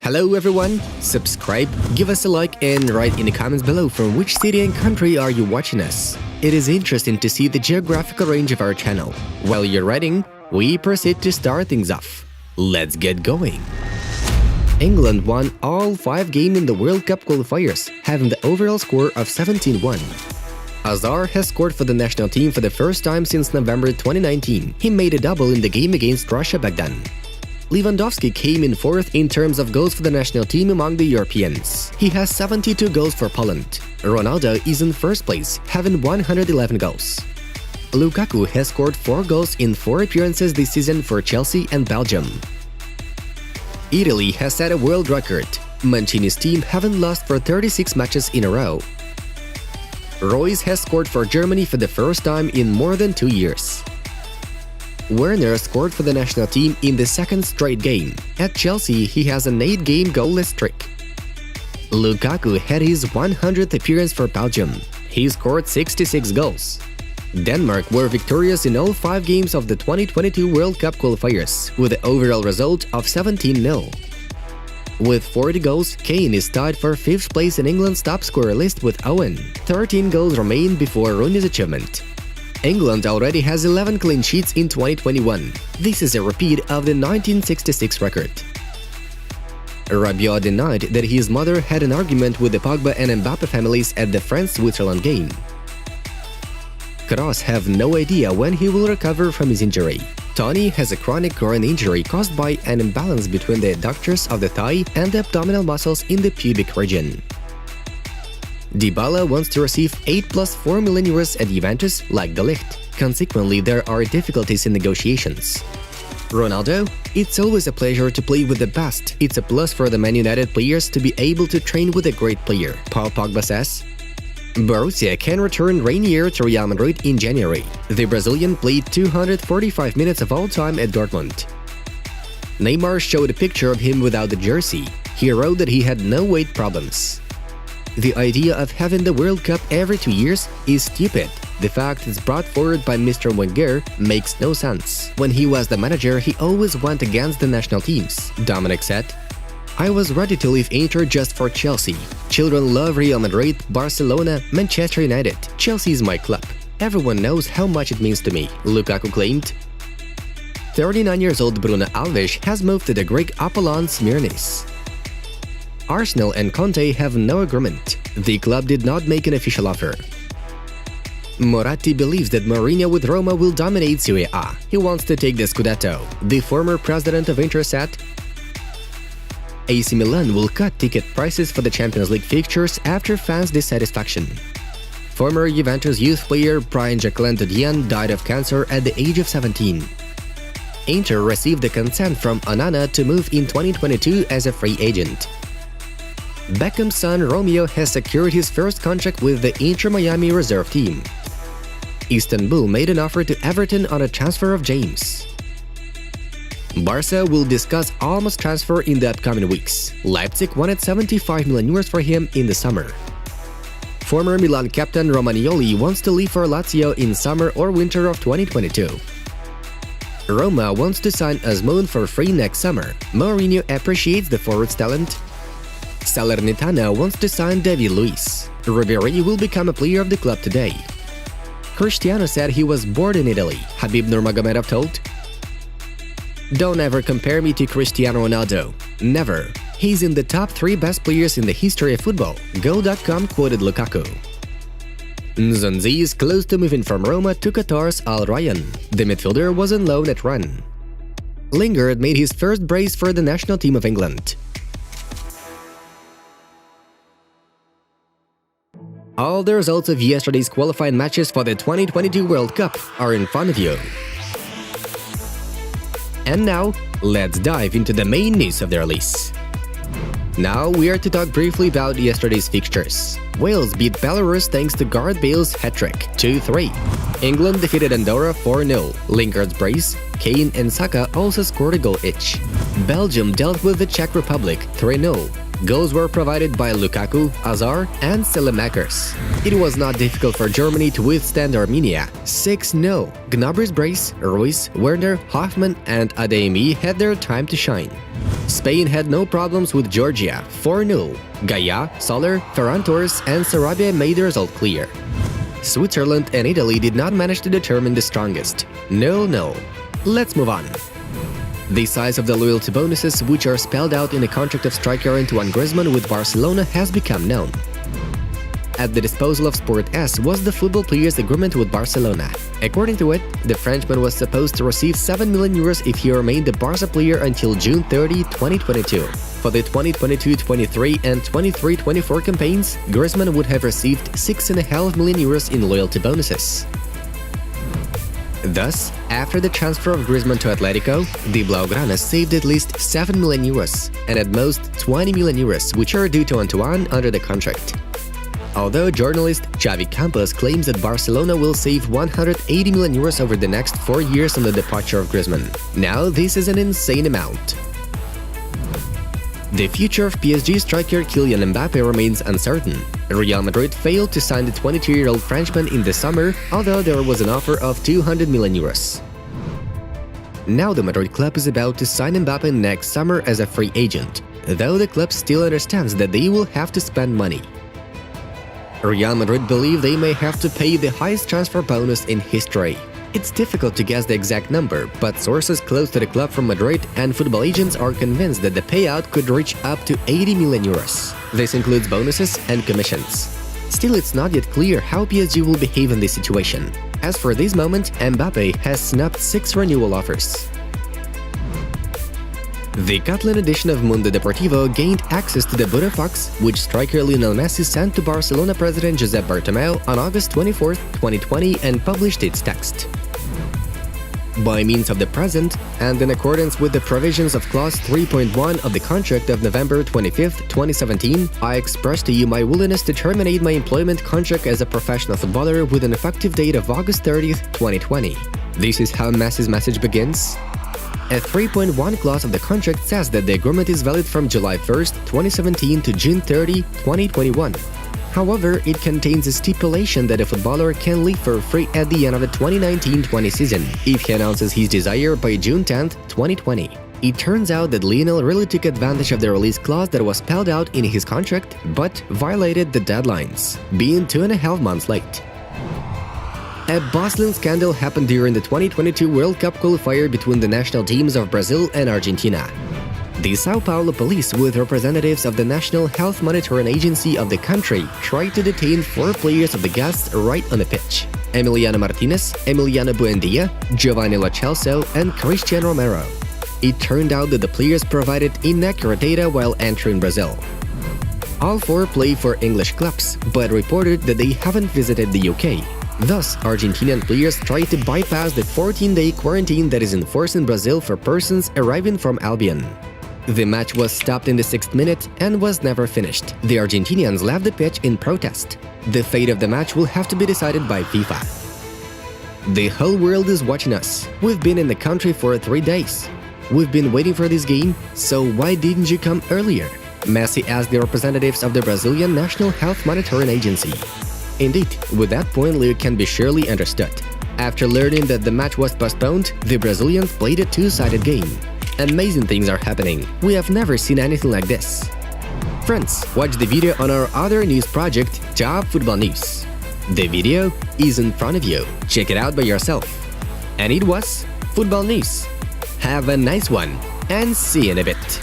Hello everyone, subscribe, give us a like and write in the comments below from which city and country are you watching us. It is interesting to see the geographical range of our channel. While you're writing, we proceed to start things off. Let's get going. England won all 5 games in the World Cup qualifiers, having the overall score of 17-1. Hazard has scored for the national team for the first time since November 2019. He made a double in the game against Russia back then. Lewandowski came in 4th in terms of goals for the national team among the Europeans. He has 72 goals for Poland. Ronaldo is in 1st place, having 111 goals. Lukaku has scored 4 goals in 4 appearances this season for Chelsea and Belgium. Italy has set a world record. Mancini's team haven't lost for 36 matches in a row. Royce has scored for Germany for the first time in more than 2 years. Werner scored for the national team in the 2nd straight game. At Chelsea, he has an 8-game goalless streak. Lukaku had his 100th appearance for Belgium. He scored 66 goals. Denmark were victorious in all 5 games of the 2022 World Cup qualifiers, with the overall result of 17-0. With 40 goals, Kane is tied for 5th place in England's top scorer list with Owen. 13 goals remain before Rooney's achievement. England already has 11 clean sheets in 2021. This is a repeat of the 1966 record. Rabiot denied that his mother had an argument with the Pogba and Mbappe families at the France-Switzerland game. Kroos have no idea when he will recover from his injury. Tony has a chronic groin injury caused by an imbalance between the adductors of the thigh and the abdominal muscles in the pubic region. Dybala wants to receive 8 plus 4 million euros at Juventus like De Ligt. Consequently, there are difficulties in negotiations. Ronaldo: it's always a pleasure to play with the best. It's a plus for the Man United players to be able to train with a great player, Paul Pogba says. Borussia can return Reinier to Real Madrid in January. The Brazilian played 245 minutes of all time at Dortmund. Neymar showed a picture of him without the jersey. He wrote that he had no weight problems. The idea of having the World Cup every 2 years is stupid. The fact it's brought forward by Mr. Wenger makes no sense. When he was the manager, he always went against the national teams. Dominic said, "I was ready to leave Inter just for Chelsea. Children love Real Madrid, Barcelona, Manchester United. Chelsea is my club. Everyone knows how much it means to me," Lukaku claimed. 39 years old Bruno Alves has moved to the Greek Apollon Smyrnis. Arsenal and Conte have no agreement. The club did not make an official offer. Moratti believes that Mourinho with Roma will dominate Serie A. He wants to take the Scudetto. The former president of Inter said, AC Milan will cut ticket prices for the Champions League fixtures after fans' dissatisfaction. Former Juventus youth player Brian Jacqueline Dian died of cancer at the age of 17. Inter received the consent from Onana to move in 2022 as a free agent. Beckham's son Romeo has secured his first contract with the Inter Miami reserve team. Istanbul made an offer to Everton on a transfer of James. Barca will discuss Almost transfer in the upcoming weeks. Leipzig wanted 75 million euros for him in the summer. Former Milan captain Romagnoli wants to leave for Lazio in summer or winter of 2022. Roma wants to sign Azmoun for free next summer. Mourinho appreciates the forward's talent. Salernitana wants to sign David Luiz. Ribéry will become a player of the club today. Cristiano said he was born in Italy, Habib Nurmagomedov told. "Don't ever compare me to Cristiano Ronaldo. Never. He's in the top 3 best players in the history of football," Go.com quoted Lukaku. Nzonzi is close to moving from Roma to Qatar's Al Rayyan. The midfielder was on loan at Rennes. Lingard made his first brace for the national team of England. All the results of yesterday's qualifying matches for the 2022 World Cup are in front of you. And now, let's dive into the main news of the release. Now we are to talk briefly about yesterday's fixtures. Wales beat Belarus thanks to Gareth Bale's hat-trick, 2-3. England defeated Andorra 4-0. Lingard's brace, Kane and Saka also scored a goal each. Belgium dealt with the Czech Republic 3-0. Goals were provided by Lukaku, Hazard, and Selemakers. It was not difficult for Germany to withstand Armenia, 6-0. Gnabry's brace, Royce, Werner, Hoffmann, and Adeyemi had their time to shine. Spain had no problems with Georgia, 4-0. Gaia, Soler, Ferran Torres and Sarabia made the result clear. Switzerland and Italy did not manage to determine the strongest. 0-0. Let's move on. The size of the loyalty bonuses, which are spelled out in the contract of striker Antoine Griezmann with Barcelona, has become known. At the disposal of Sport S was the football player's agreement with Barcelona. According to it, the Frenchman was supposed to receive 7 million euros if he remained the Barca player until June 30, 2022. For the 2022-23 and 23-24 campaigns, Griezmann would have received 6.5 million euros in loyalty bonuses. Thus, after the transfer of Griezmann to Atletico, the Blaugrana saved at least 7 million euros and at most 20 million euros, which are due to Antoine under the contract. Although journalist Xavi Campos claims that Barcelona will save 180 million euros over the next 4 years on the departure of Griezmann. Now, this is an insane amount. The future of PSG striker Kylian Mbappé remains uncertain. Real Madrid failed to sign the 22-year-old Frenchman in the summer, although there was an offer of 200 million euros. Now the Madrid club is about to sign Mbappé next summer as a free agent, though the club still understands that they will have to spend money. Real Madrid believe they may have to pay the highest transfer bonus in history. It's difficult to guess the exact number, but sources close to the club from Madrid and football agents are convinced that the payout could reach up to 80 million euros. This includes bonuses and commissions. Still, it's not yet clear how PSG will behave in this situation. As for this moment, Mbappé has snapped 6 renewal offers. The Catalan edition of Mundo Deportivo gained access to the Burofax, which striker Lionel Messi sent to Barcelona president Josep Bartomeu on August 24, 2020 and published its text. By means of the present, and in accordance with the provisions of Clause 3.1 of the contract of November 25, 2017, I express to you my willingness to terminate my employment contract as a professional footballer with an effective date of August 30, 2020. This is how Messi's message begins. A 3.1 clause of the contract says that the agreement is valid from July 1, 2017 to June 30, 2021. However, it contains a stipulation that a footballer can leave for free at the end of the 2019-20 season if he announces his desire by June 10, 2020. It turns out that Lionel really took advantage of the release clause that was spelled out in his contract, but violated the deadlines, being 2.5 months late. A bustling scandal happened during the 2022 World Cup qualifier between the national teams of Brazil and Argentina. The São Paulo police, with representatives of the National Health Monitoring Agency of the country, tried to detain 4 players of the guests right on the pitch: Emiliano Martinez, Emiliano Buendia, Giovanni Lo Celso, and Cristian Romero. It turned out that the players provided inaccurate data while entering Brazil. All 4 play for English clubs, but reported that they haven't visited the UK. Thus, Argentinian players tried to bypass the 14-day quarantine that is enforced in Brazil for persons arriving from Albion. The match was stopped in the 6th minute and was never finished. The Argentinians left the pitch in protest. The fate of the match will have to be decided by FIFA. The whole world is watching us. We've been in the country for 3 days. We've been waiting for this game, so why didn't you come earlier? Messi asked the representatives of the Brazilian National Health Monitoring Agency. Indeed, with that point, Leo can be surely understood. After learning that the match was postponed, the Brazilians played a 2-sided game. Amazing things are happening. We have never seen anything like this. Friends, watch the video on our other news project, Top Football News. The video is in front of you. Check it out by yourself. And it was Football News. Have a nice one, and see you in a bit.